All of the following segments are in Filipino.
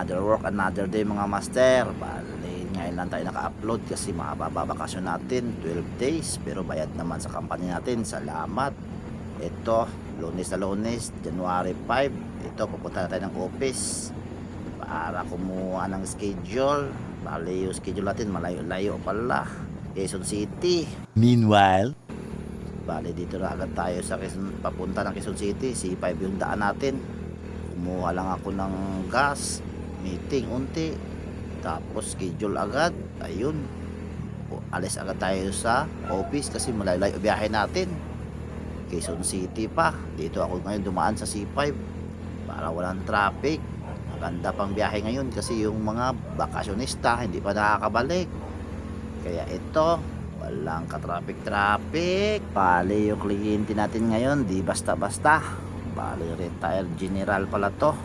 Another work, another day mga master. Bali, ngayon lang tayo naka-upload kasi mababakasyon natin 12 days. Pero bayad naman sa company natin. Salamat. Ito, Lunes na Lunes, January 5. Ito, pupunta na tayo ng office para kumuha ng schedule. Bali, yung schedule natin malayo-layo pala. Quezon City. Meanwhile, bali dito na agad tayo sa Quezon, papunta ng Quezon City. C5 yung daan natin. Kumuha lang ako ng gas, meeting unti, tapos schedule agad. Ayun, alis agad tayo sa office kasi malayo biyahe natin. Quezon City pa. Dito ako ngayon dumaan sa C5 para walang traffic. Maganda pang biyahe ngayon kasi yung mga bakasyonista hindi pa nakakabalik. Kaya ito, walang ka-traffic. Bali yung kliyente natin ngayon, di basta-basta. Bali retired general pala to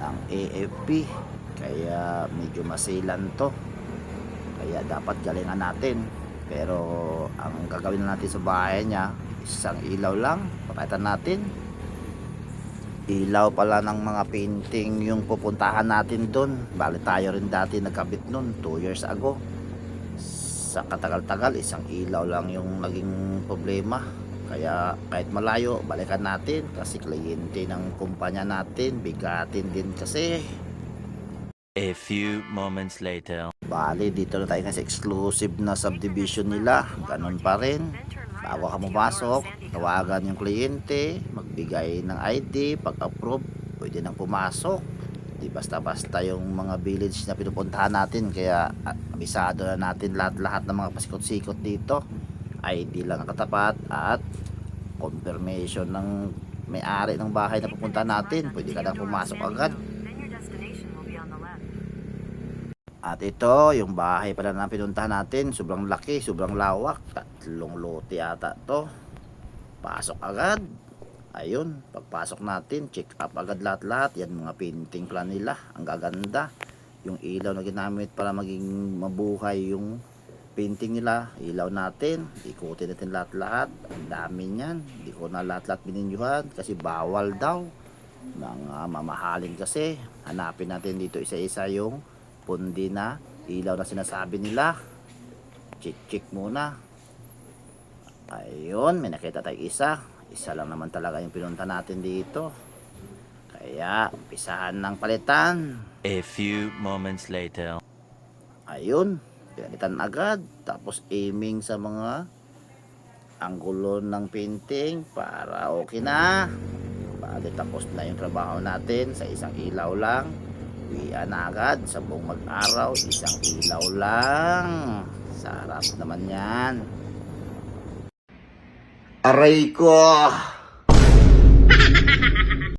ng AFP. Kaya medyo masilan to. Kaya dapat galingan natin. Pero ang gagawin natin sa bahay niya, isang ilaw lang. Pakaitan natin. Ilaw pala ng mga painting yung pupuntahan natin doon. Bali tayo rin dati nagkabit nun 2 years ago. Sa katagal-tagal, isang ilaw lang yung naging problema. Kaya kahit malayo, balikan natin kasi kliyente ng kumpanya natin, bigatin din kasi. A few moments later. Bali, dito na tayo sa exclusive na subdivision nila. Ganun pa rin. Bago ka pumasok, tawagan yung kliyente, magbigay ng ID, pag-approve, pwede nang pumasok. Di basta-basta yung mga village na pinupuntahan natin. Kaya abisado na natin lahat-lahat ng mga pasikot-sikot dito. ID lang ang katapat at confirmation ng may-ari ng bahay na pupunta natin. Pwede ka na pumasok agad. At ito, yung bahay pala na pinuntahan natin. Sobrang laki, sobrang lawak. 3 lote ata to. Pasok agad. Ayun, pagpasok natin, check up agad lahat-lahat. Yan mga painting plan nila. Ang gaganda. Yung ilaw na ginamit para maging mabuhay yung painting nila. Ilaw natin. Ikutin natin lahat-lahat. Ang dami niyan. Hindi ko na lahat-lahat bininyuhan kasi bawal daw. Mga mamahalin kasi. Hanapin natin dito isa-isa yung pundi na ilaw na sinasabi nila. Check muna. Ayun, may nakita tayo isa. Isa lang naman talaga yung pinunta natin dito. Kaya, umpisahan ng palitan. A few moments later. Ayun, pinalitan agad. Tapos aiming sa mga anggulo ng painting para okay na. Bali, tapos na yung trabaho natin sa isang ilaw lang. Uwian na agad sa buong mag-araw. Isang ilaw lang. Sarap naman yan. Aray ko!